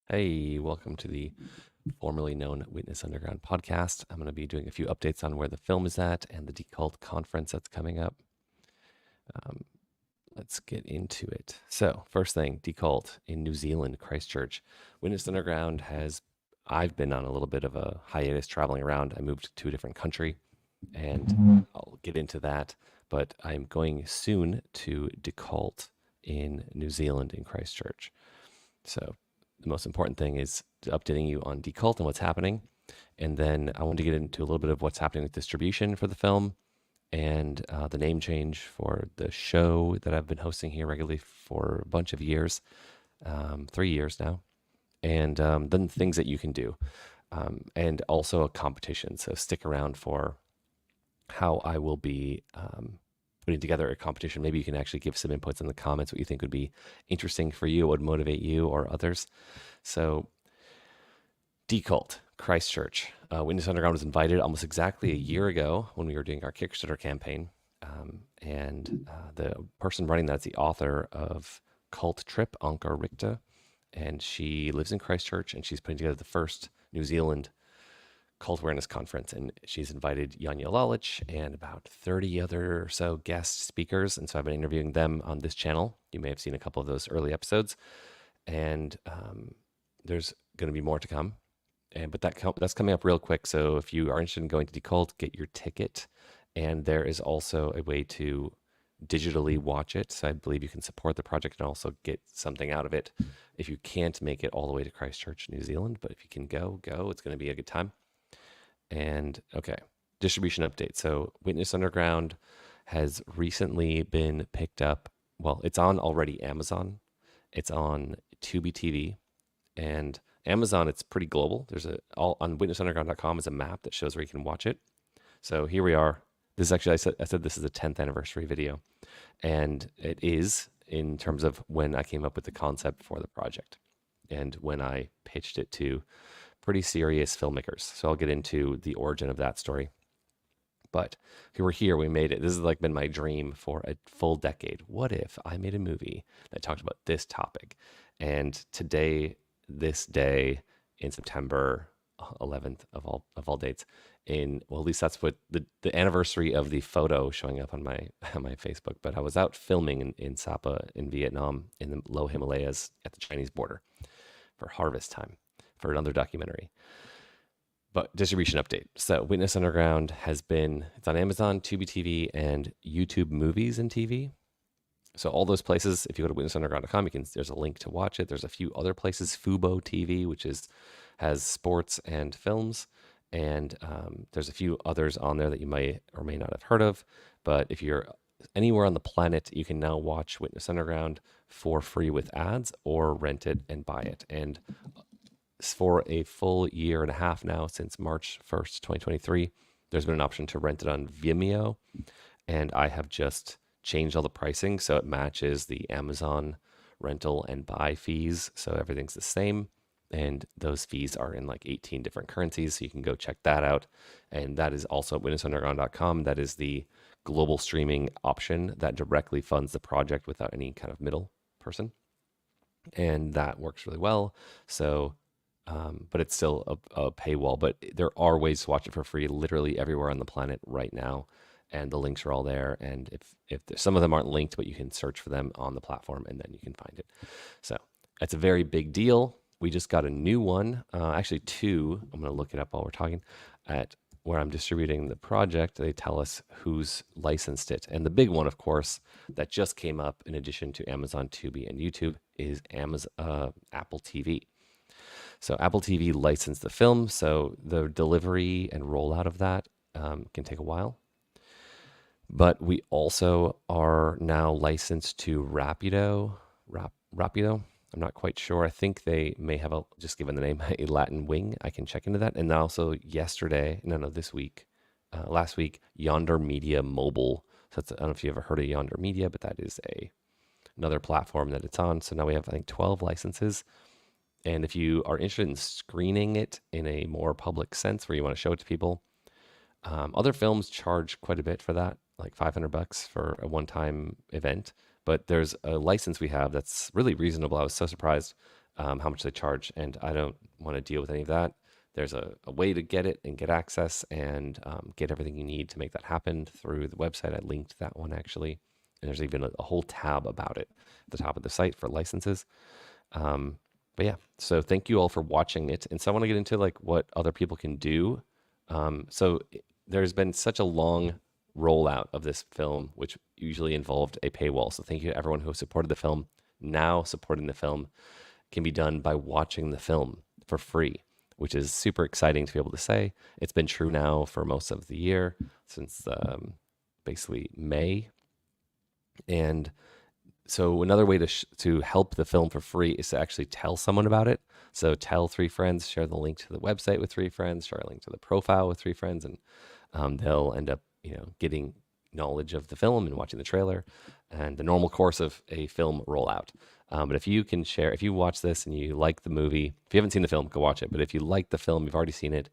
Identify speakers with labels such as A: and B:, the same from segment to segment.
A: Hey, welcome to the formerly known Witness Underground podcast. I'm going to be doing a few updates on where the film is at and the Decult conference that's coming up. Um, let's get into it. So, first thing, Decult in New Zealand, Christchurch. Witness Underground I've been on a little bit of a hiatus traveling around. I moved to a different country and I'll get into that. But I'm going soon to Decult in New Zealand in Christchurch. So the most important thing is updating you on Decult and what's happening. And then I want to get into a little bit of what's happening with distribution for the film and the name change for the show that I've been hosting here regularly for a bunch of years, 3 years now. And then things that you can do. And also a competition. So stick around for how I will be putting together a competition. Maybe you can actually give some inputs in the comments what you think would be interesting for you, would motivate you or others. So, Decult, Christchurch. Witness Underground was invited almost exactly a year ago when we were doing our Kickstarter campaign. The person running that's the author of Cult Trip, Anka Richter, and she lives in Christchurch and she's putting together the first New Zealand Cult Awareness Conference, and she's invited Janja Lalich and about 30 other or so guest speakers. And so I've been interviewing them on this channel. You may have seen a couple of those early episodes, and there's going to be more to come. But that's coming up real quick. So if you are interested in going to Decult, get your ticket. And there is also a way to digitally watch it. So I believe you can support the project and also get something out of it if you can't make it all the way to Christchurch, New Zealand. But if you can go. It's going to be a good time. And okay, distribution update. So Witness Underground has recently been picked up. Well, it's on already Amazon. It's on Tubi TV, and Amazon. It's pretty global. There's all on witnessunderground.com is a map that shows where you can watch it. So here we are. This is actually I said this is a 10th anniversary video, and it is in terms of when I came up with the concept for the project, and when I pitched it to pretty serious filmmakers. So I'll get into the origin of that story. But we're here, we made it. This has like been my dream for a full decade. What if I made a movie that talked about this topic? And today, this day in September 11th of all dates, at least that's what the anniversary of the photo showing up on my Facebook. But I was out filming in Sapa in Vietnam in the low Himalayas at the Chinese border for harvest time for another documentary. But distribution update. So Witness Underground it's on Amazon, Tubi TV, and YouTube Movies and TV. So all those places, if you go to witnessunderground.com, there's a link to watch it. There's a few other places, Fubo TV, which has sports and films. And there's a few others on there that you may or may not have heard of. But if you're anywhere on the planet, you can now watch Witness Underground for free with ads or rent it and buy it. And for a full year and a half now, since March 1st, 2023, there's been an option to rent it on Vimeo. And I have just changed all the pricing so it matches the Amazon rental and buy fees. So everything's the same. And those fees are in like 18 different currencies. So you can go check that out. And that is also at witnessunderground.com. That is the global streaming option that directly funds the project without any kind of middle person. And that works really well. So but it's still a paywall. But there are ways to watch it for free literally everywhere on the planet right now. And the links are all there. And if some of them aren't linked, but you can search for them on the platform and then you can find it. So it's a very big deal. We just got a new one, actually two. I'm going to look it up while we're talking. At where I'm distributing the project, they tell us who's licensed it. And the big one, of course, that just came up in addition to Amazon, Tubi, and YouTube is Apple TV. So Apple TV licensed the film, so the delivery and rollout of that can take a while. But we also are now licensed to Rapido. Rapido. I'm not quite sure. I think they may have just given the name a Latin wing. I can check into that. And then also last week, Yonder Media Mobile. So I don't know if you ever heard of Yonder Media, but that is another platform that it's on. So now we have, I think, 12 licenses. And if you are interested in screening it in a more public sense where you want to show it to people, other films charge quite a bit for that, like $500 for a one-time event. But there's a license we have that's really reasonable. I was so surprised. how much they charge, and I don't want to deal with any of that. There's a way to get it and get access and get everything you need to make that happen through the website. I linked that one actually, and there's even a whole tab about it at the top of the site for licenses. But yeah, so thank you all for watching it. And so I want to get into like what other people can do. There's been such a long rollout of this film, which usually involved a paywall. So thank you to everyone who has supported the film. Now supporting the film can be done by watching the film for free, which is super exciting to be able to say. It's been true now for most of the year, since basically May. And so another way to help the film for free is to actually tell someone about it. So tell 3 friends, share the link to the website with 3 friends, share a link to the profile with 3 friends, and they'll end up, getting knowledge of the film and watching the trailer and the normal course of a film rollout. But if you can share, if you watch this and you like the movie, if you haven't seen the film, go watch it. But if you like the film, you've already seen it,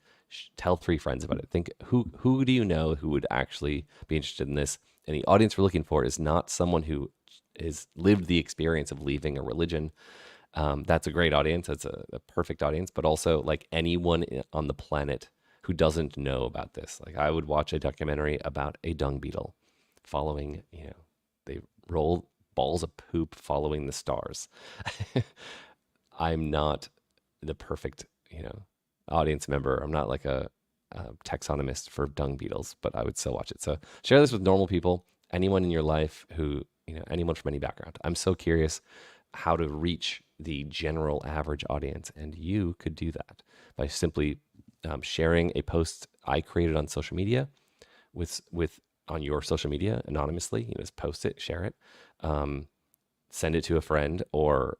A: tell 3 friends about it. Think, who do you know who would actually be interested in this? And the audience we're looking for is not someone who is lived the experience of leaving a religion. That's a great audience. That's a perfect audience. But also like anyone on the planet who doesn't know about this. Like I would watch a documentary about a dung beetle following, they roll balls of poop following the stars. I'm not the perfect, audience member. I'm not like a taxonomist for dung beetles, but I would still watch it. So share this with normal people, anyone in your life who, anyone from any background. I'm so curious how to reach the general average audience. And you could do that by simply sharing a post I created on social media with on your social media anonymously. Just post it, share it, send it to a friend, or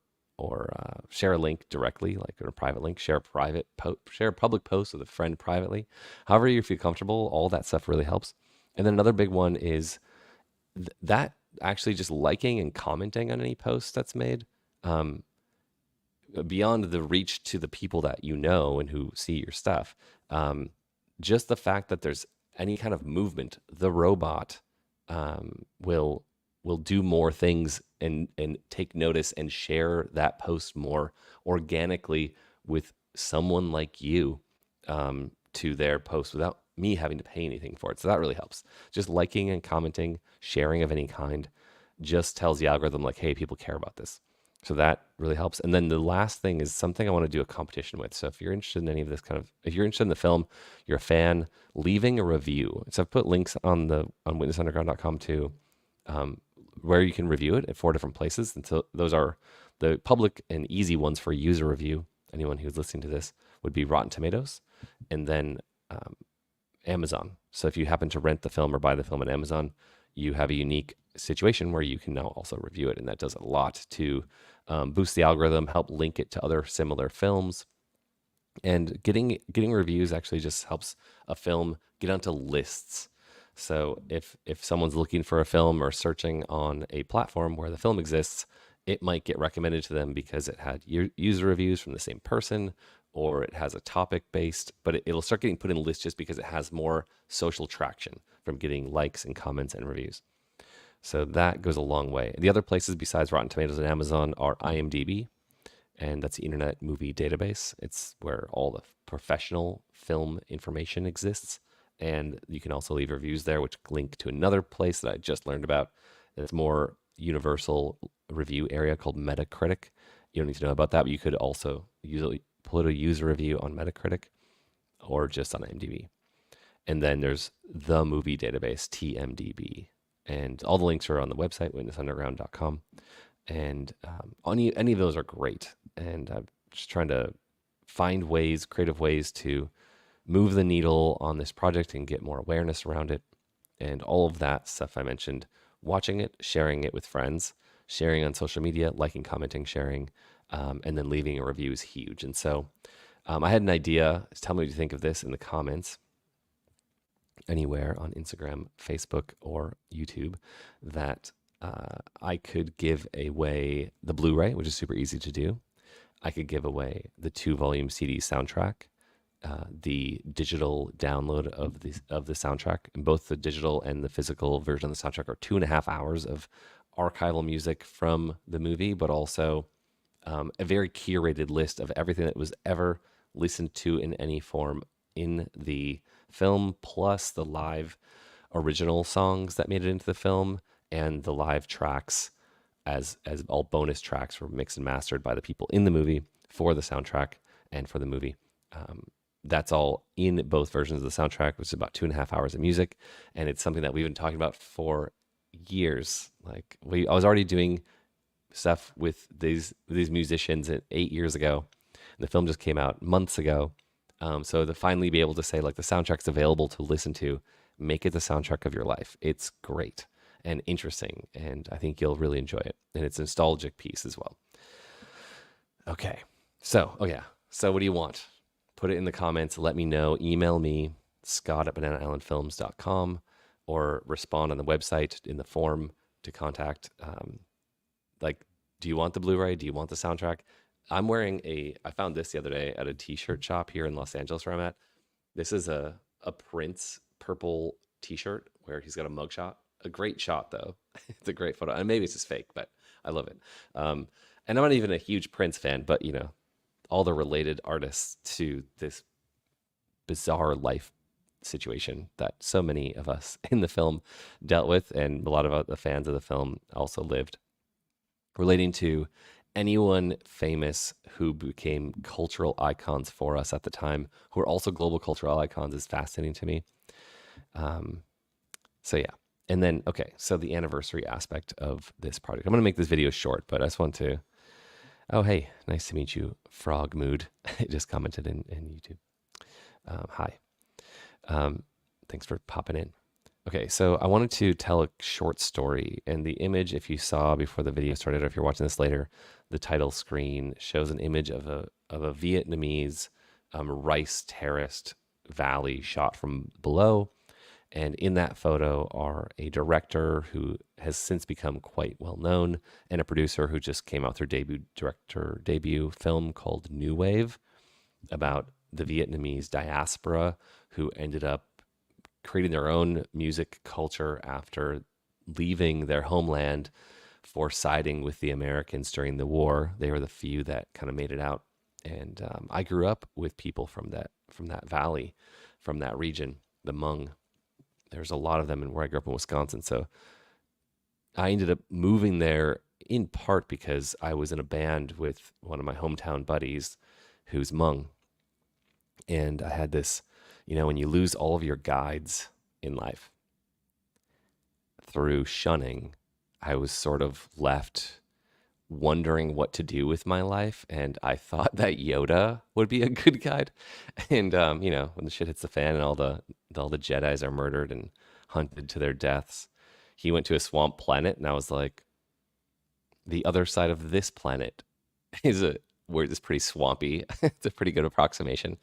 A: share a link directly, like a private link. Share a public post with a friend privately. However you feel comfortable, all that stuff really helps. And then another big one is that actually just liking and commenting on any post that's made, beyond the reach to the people that you know and who see your stuff. Just the fact that there's any kind of movement, the robot will do more things and take notice and share that post more organically with someone like you to their post without me having to pay anything for it. So that really helps. Just liking and commenting, sharing of any kind, just tells the algorithm like, hey, people care about this. So that really helps. And then the last thing is something I want to do a competition with. So if you're interested in any of this if you're interested in the film, you're a fan, leaving a review. So I've put links on witnessunderground.com too, where you can review it at 4 different places. And so those are the public and easy ones for user review. Anyone who's listening to this would be Rotten Tomatoes, and then Amazon. So if you happen to rent the film or buy the film on Amazon, you have a unique situation where you can now also review it. And that does a lot to boost the algorithm, help link it to other similar films. And getting reviews actually just helps a film get onto lists. So if someone's looking for a film or searching on a platform where the film exists, it might get recommended to them because it had user reviews from the same person, or it has a topic based, but it'll start getting put in lists just because it has more social traction from getting likes and comments and reviews. So that goes a long way. The other places besides Rotten Tomatoes and Amazon are IMDb, and that's the Internet Movie Database. It's where all the professional film information exists. And you can also leave reviews there, which link to another place that I just learned about. It's more universal review area called Metacritic. You don't need to know about that, but you could also usually put a user review on Metacritic or just on IMDb. And then there's the movie database, TMDB. And all the links are on the website, witnessunderground.com. And any of those are great. And I'm just trying to find creative ways to move the needle on this project and get more awareness around it. And all of that stuff I mentioned, watching it, sharing it with friends, sharing on social media, liking, commenting, sharing, and then leaving a review is huge. And so I had an idea. Tell me what you think of this in the comments anywhere on Instagram, Facebook, or YouTube, that I could give away the Blu-ray, which is super easy to do. I could give away the 2-volume CD soundtrack, the digital download of the soundtrack, and both the digital and the physical version of the soundtrack are 2.5 hours of archival music from the movie, but also a very curated list of everything that was ever listened to in any form in the film, plus the live original songs that made it into the film and the live tracks as all bonus tracks were mixed and mastered by the people in the movie for the soundtrack and for the movie. That's all in both versions of the soundtrack, which is about 2.5 hours of music, and it's something that we've been talking about for years. Like I was already doing stuff with these musicians 8 years ago, and the film just came out months ago. So to finally be able to say like the soundtrack's available to listen to, make it the soundtrack of your life. It's great and interesting, and I think you'll really enjoy it. And it's a nostalgic piece as well. Okay, so so what do you want? Put it in the comments. Let me know. Email me, scott@bananaislandfilms.com, or respond on the website in the form to contact. Like, do you want the Blu-ray? Do you want the soundtrack? I'm wearing I found this the other day at a t-shirt shop here in Los Angeles where I'm at. This is a Prince purple t-shirt where he's got a mugshot. A great shot though. It's a great photo. And maybe it's just fake, but I love it. And I'm not even a huge Prince fan, but all the related artists to this bizarre life situation that so many of us in the film dealt with, and a lot of the fans of the film also lived, relating to anyone famous who became cultural icons for us at the time, who are also global cultural icons, is fascinating to me. So yeah. And then, okay, so the anniversary aspect of this project. I'm going to make this video short, but I just want to, oh, hey, nice to meet you, Frog Mood. I just commented in YouTube. Hi. Thanks for popping in. Okay, so I wanted to tell a short story, and the image, if you saw before the video started, or if you're watching this later, the title screen shows an image of a Vietnamese rice terraced valley shot from below. And in that photo are a director who has since become quite well known, and a producer who just came out with their debut film called New Wave, about the Vietnamese diaspora who ended up creating their own music culture after leaving their homeland for siding with the Americans during the war. They were the few that kind of made it out. And I grew up with people from that valley, from that region, the Hmong. There's a lot of them in where I grew up in Wisconsin. So I ended up moving there in part because I was in a band with one of my hometown buddies who's Hmong. And I had this, when you lose all of your guides in life through shunning, I was sort of left wondering what to do with my life. And I thought that Yoda would be a good guide. And, when the shit hits the fan and all the Jedis are murdered and hunted to their deaths, he went to a swamp planet. And I was like, the other side of this planet is where it's pretty swampy. It's a pretty good approximation.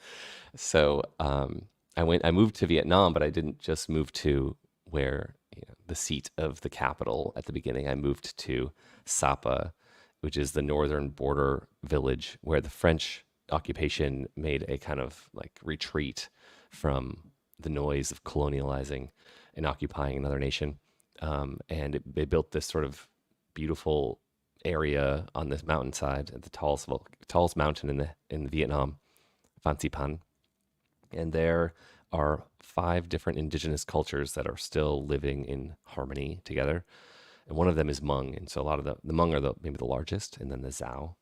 A: So, I moved to Vietnam, but I didn't just move to where the seat of the capital at the beginning. I moved to Sapa, which is the northern border village where the French occupation made a kind of like retreat from the noise of colonializing and occupying another nation. And they built this sort of beautiful area on this mountainside at the tallest mountain in Vietnam, Phan Xipang. And there are 5 different indigenous cultures that are still living in harmony together. And one of them is Hmong. And so a lot of the Hmong are maybe the largest, and then the Zhao.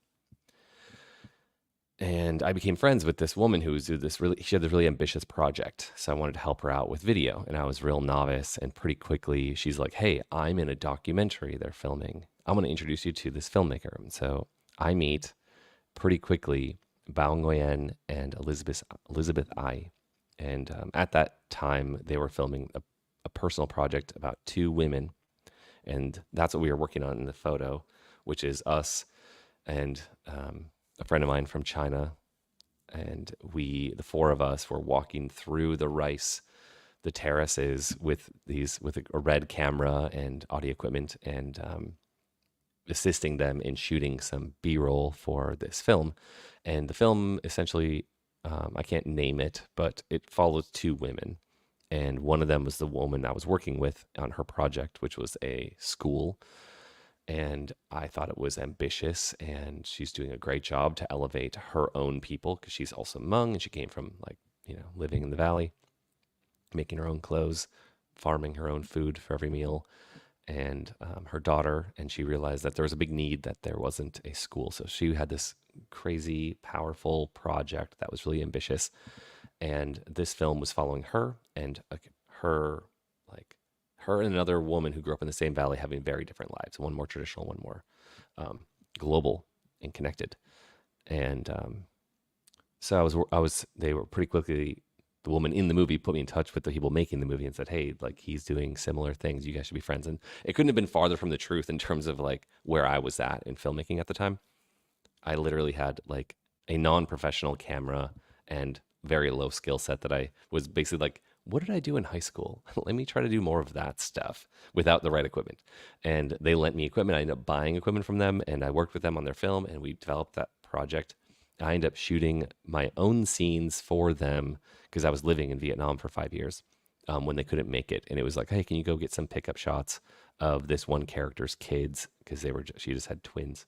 A: And I became friends with this woman she had this really ambitious project. So I wanted to help her out with video, and I was real novice. And pretty quickly she's like, hey, I'm in a documentary they're filming. I'm going to introduce you to this filmmaker. And so I meet pretty quickly Bao Nguyen and Elizabeth Ai. And at that time, they were filming a personal project about 2 women. And that's what we were working on in the photo, which is us and a friend of mine from China. And the 4 of us were walking through the terraces with a red camera and audio equipment, and assisting them in shooting some B-roll for this film. And the film essentially, I can't name it, but it follows 2 women. And one of them was the woman I was working with on her project, which was a school And I thought it was ambitious, and she's doing a great job to elevate her own people because she's also Hmong and she came from like, living in the valley, making her own clothes, farming her own food for every meal, and her daughter. And she realized that there was a big need, that there wasn't a school. So she had this crazy, powerful project that was really ambitious. And this film was following her and her, like, her and another woman who grew up in the same valley having very different lives, one more traditional, one more um, global and connected. And so they were pretty quickly, the woman in the movie put me in touch with the people making the movie and said, hey, like, he's doing similar things. You guys should be friends. And it couldn't have been farther from the truth in terms of like where I was at in filmmaking at the time. I literally had like a non-professional camera and very low skill set that I was basically like, what did I do in high school? Let me try to do more of that stuff without the right equipment. And they lent me equipment. I ended up buying equipment from them, and I worked with them on their film, and we developed that project. I ended up shooting my own scenes for them because I was living in Vietnam for 5 years when they couldn't make it. And it was like, hey, can you go get some pickup shots of this one character's kids? Because she just had twins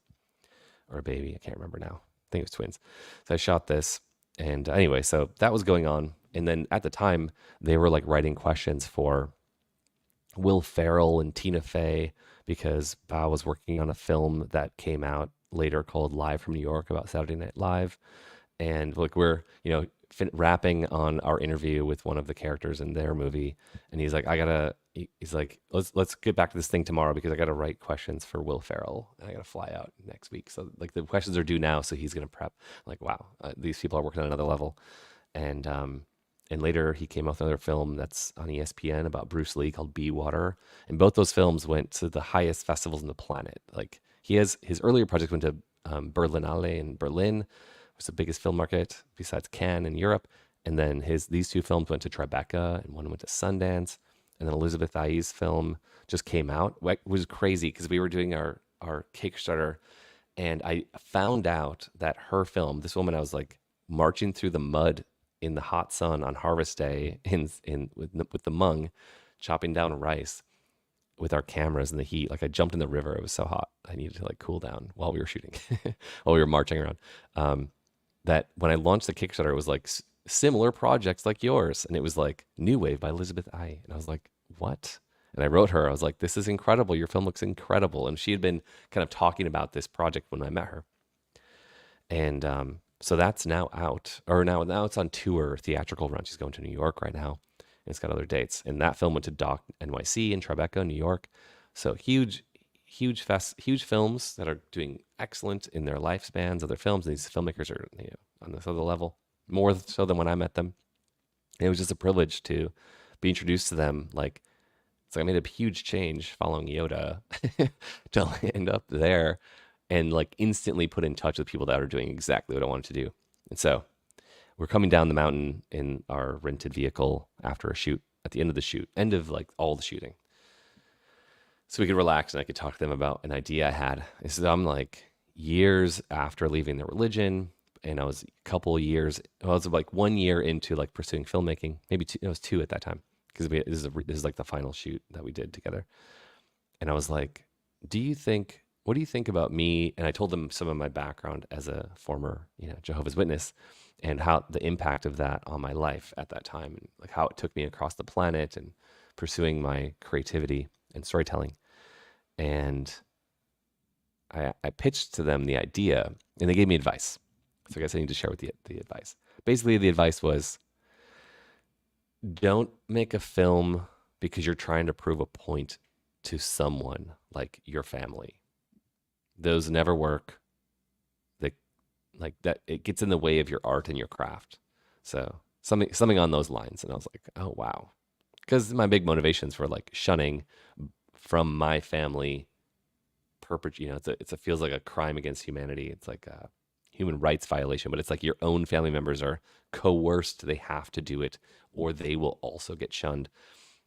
A: or a baby. I can't remember now. I think it was twins. So I shot this. And anyway, so that was going on. And then at the time, they were like writing questions for Will Ferrell and Tina Fey because Bao was working on a film that came out later called Live from New York about Saturday Night Live. And like we're, wrapping on our interview with one of the characters in their movie. And he's like, he's like, let's get back to this thing tomorrow because I got to write questions for Will Ferrell and I got to fly out next week. So like the questions are due now. So he's going to prep. I'm like, wow, these people are working on another level. And later he came out with another film that's on ESPN about Bruce Lee called Be Water. And both those films went to the highest festivals on the planet. Like his earlier project went to Berlinale in Berlin, was the biggest film market besides Cannes in Europe. And then these two films went to Tribeca and one went to Sundance. And then Elizabeth Ai's film just came out. It was crazy because we were doing our Kickstarter, and I found out that her film, this woman, I was like marching through the mud in the hot sun on harvest day with the Hmong, chopping down rice with our cameras in the heat. Like I jumped in the river. It was so hot. I needed to like cool down while we were shooting, while we were marching around. That when I launched the Kickstarter, it was like similar projects like yours. And it was like New Wave by Elizabeth Ai. And I was like, what? And I wrote her, I was like, this is incredible. Your film looks incredible. And she had been kind of talking about this project when I met her. And so that's now out, or now it's on tour, theatrical run. She's going to New York right now. And it's got other dates. And that film went to DocNYC in Tribeca, New York. So huge films that are doing excellent in their lifespans of their films. And these filmmakers are on this other level, more so than when I met them. And it was just a privilege to be introduced to them. Like, it's like I made a huge change following Yoda to end up there and like instantly put in touch with people that are doing exactly what I wanted to do. And so we're coming down the mountain in our rented vehicle after a shoot, at the end of like all the shooting. So we could relax and I could talk to them about an idea I had. So I'm like years after leaving the religion, and I was I was like 1 year into like pursuing filmmaking, maybe two, it was 2 at that time, because this is like the final shoot that we did together. And I was like, what do you think about me? And I told them some of my background as a former, Jehovah's Witness, and how the impact of that on my life at that time, and like how it took me across the planet and pursuing my creativity and storytelling. And I pitched to them the idea, and they gave me advice. So I guess I need to share with you the advice. Basically, the advice was, don't make a film because you're trying to prove a point to someone like your family. Those never work. Like that, it gets in the way of your art and your craft. So something on those lines. And I was like, oh wow, because my big motivations were like shunning from my family. It feels like a crime against humanity. It's like a human rights violation, but it's like your own family members are coerced. They have to do it, or they will also get shunned.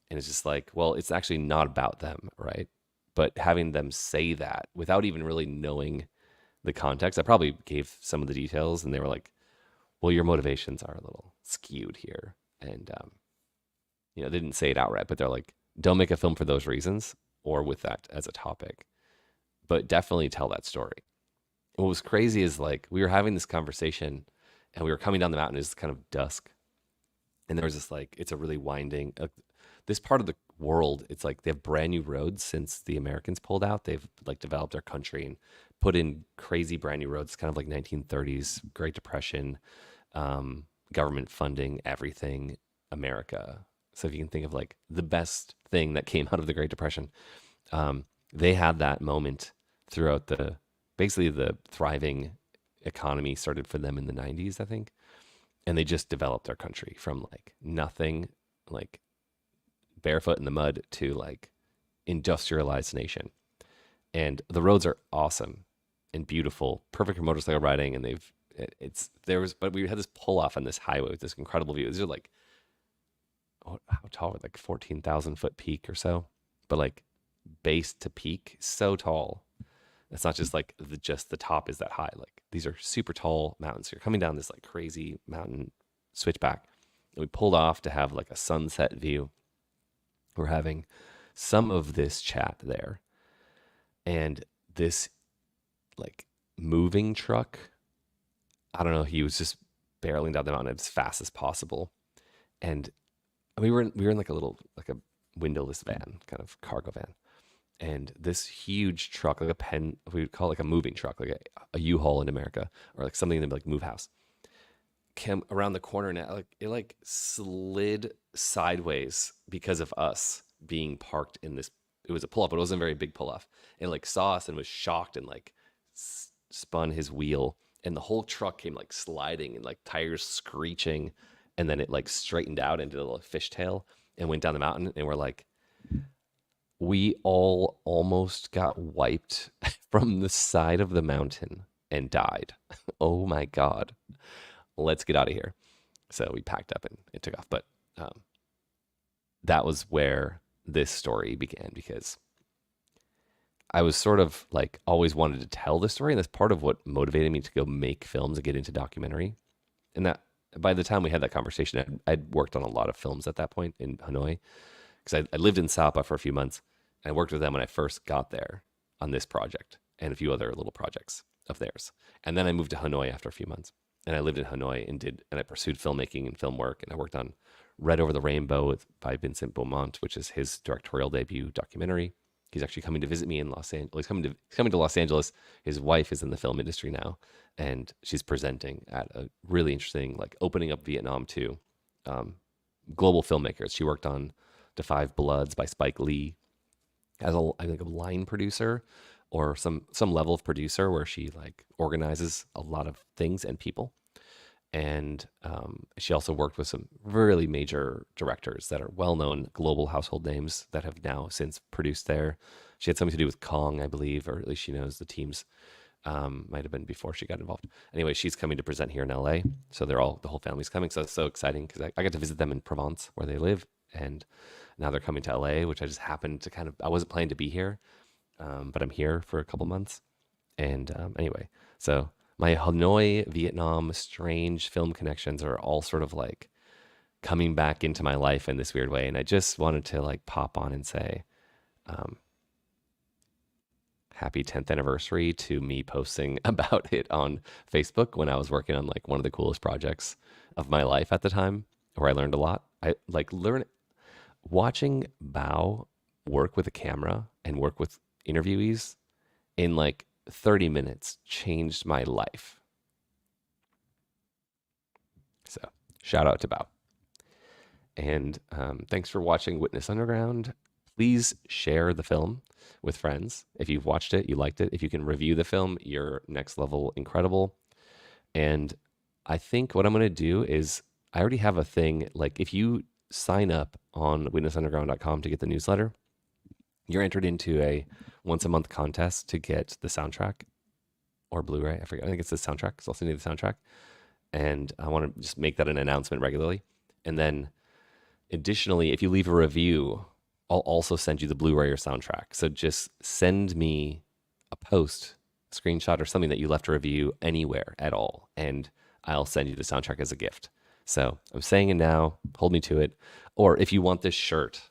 A: And it's just like, well, it's actually not about them, right? But having them say that without even really knowing the context, I probably gave some of the details, and they were like, well, your motivations are a little skewed here. And, they didn't say it outright, but they're like, don't make a film for those reasons or with that as a topic. but definitely tell that story. What was crazy is like we were having this conversation and we were coming down the mountain. It was kind of dusk, and there was this like it's a really winding. This part of the world, it's like they have brand new roads since the Americans pulled out. They've like developed their country and put in crazy brand new roads, kind of like 1930s Great Depression, government funding everything, America. So if you can think of like the best thing that came out of the Great Depression, they had that moment throughout the basically the thriving economy started for them in the 90s, I think. And they just developed their country from like nothing, like barefoot in the mud to like industrialized nation. And the roads are awesome and beautiful, perfect for motorcycle riding. And but we had this pull off on this highway with this incredible view. These are like, how tall? Like 14,000 foot peak or so, but like base to peak, so tall. It's not just like just the top is that high. Like these are super tall mountains. You're coming down this like crazy mountain switchback. And we pulled off to have like a sunset view. We're having some of this chat there. And this like moving truck, I don't know, he was just barreling down the mountain as fast as possible. And we were in like a windowless van, kind of cargo van. And this huge truck, like we would call it like a moving truck, like a U-Haul in America, or like something in the like move house, came around the corner and it like slid sideways because of us being parked in this. It was a pull-off, but it wasn't a very big pull-off. And like saw us and was shocked and like spun his wheel, and the whole truck came like sliding and like tires screeching, and then it like straightened out into a little fishtail and went down the mountain. And we're like, we all almost got wiped from the side of the mountain and died. Oh my God. Let's get out of here. So we packed up and it took off. But that was where this story began, because I was sort of like always wanted to tell the story. And that's part of what motivated me to go make films and get into documentary. And that by the time we had that conversation, I'd worked on a lot of films at that point in Hanoi, because I lived in Sapa for a few months. I worked with them when I first got there on this project and a few other little projects of theirs. And then I moved to Hanoi after a few months, and I lived in Hanoi and I pursued filmmaking and film work. And I worked on Red Over the Rainbow by Vincent Beaumont, which is his directorial debut documentary. He's actually coming to visit me in Los Angeles. He's coming to Los Angeles. His wife is in the film industry now, and she's presenting at a really interesting, like opening up Vietnam to global filmmakers. She worked on The Five Bloods by Spike Lee as I think a line producer or some level of producer, where she like organizes a lot of things and people. And she also worked with some really major directors that are well-known global household names that have now since produced there. She had something to do with Kong, I believe, or at least she knows the teams. Might have been before she got involved. Anyway, she's coming to present here in LA. So the whole family's coming. So it's so exciting, because I got to visit them in Provence where they live. And now they're coming to LA, which I just happened to I wasn't planning to be here, but I'm here for a couple months. And anyway, so my Hanoi, Vietnam, strange film connections are all sort of like coming back into my life in this weird way. And I just wanted to like pop on and say, happy 10th anniversary to me posting about it on Facebook when I was working on like one of the coolest projects of my life at the time, where I learned a lot. I like watching Bao work with a camera and work with interviewees in like 30 minutes changed my life. So shout out to Bao. And thanks for watching Witness Underground. Please share the film with friends. If you've watched it, you liked it. If you can review the film, you're next level incredible. And I think what I'm going to do is, I already have a thing. Like if you sign up on witnessunderground.com to get the newsletter, you're entered into a once a month contest to get the soundtrack or Blu-ray. I forget. I think it's the soundtrack. So I'll send you the soundtrack. And I want to just make that an announcement regularly. And then additionally, if you leave a review, I'll also send you the Blu-ray or soundtrack. So just send me a post, a screenshot, or something that you left a review anywhere at all, and I'll send you the soundtrack as a gift. So I'm saying it now, hold me to it. Or if you want this shirt,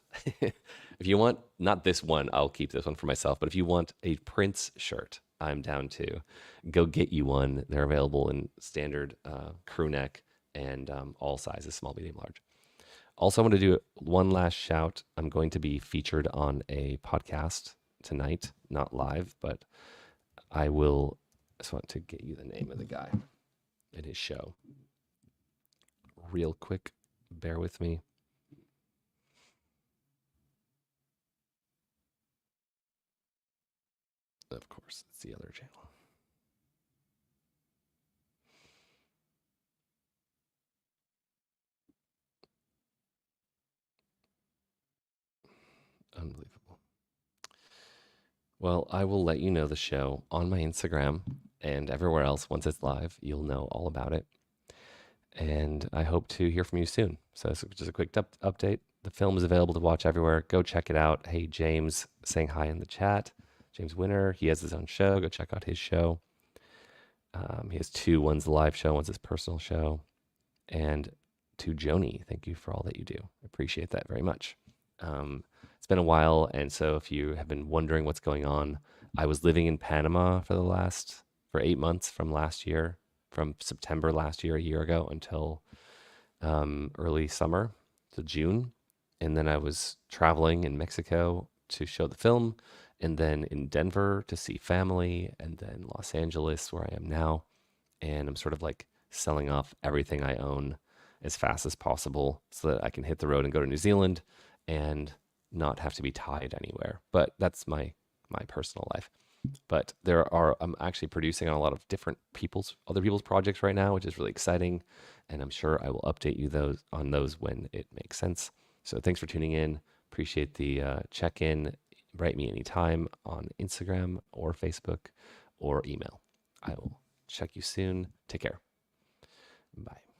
A: If you want, not this one, I'll keep this one for myself, but if you want a Prince shirt, I'm down to go get you one. They're available in standard crew neck and all sizes, small, medium, large. Also, I want to do one last shout. I'm going to be featured on a podcast tonight, not live, but I will. I just want to get you the name of the guy and his show. Real quick, bear with me. Of course, it's the other channel. Unbelievable. Well, I will let you know the show on my Instagram and everywhere else. Once it's live, you'll know all about it. And I hope to hear from you soon. So it's just a quick update. The film is available to watch everywhere. Go check it out. Hey, James, saying hi in the chat. James Winner, he has his own show. Go check out his show. He has two. One's the live show, one's his personal show. And to Joni, thank you for all that you do. I appreciate that very much. It's been a while, and so if you have been wondering what's going on, I was living in Panama for 8 months from last year, from September last year, a year ago, until early summer to June. And then I was traveling in Mexico to show the film, and then in Denver to see family, and then Los Angeles, where I am now. And I'm sort of like selling off everything I own as fast as possible so that I can hit the road and go to New Zealand and not have to be tied anywhere. But that's my personal life. But I'm actually producing on a lot of other people's projects right now, which is really exciting. And I'm sure I will update you on those when it makes sense. So thanks for tuning in. Appreciate the check-in. Write me anytime on Instagram or Facebook or email. I will check you soon. Take care. Bye.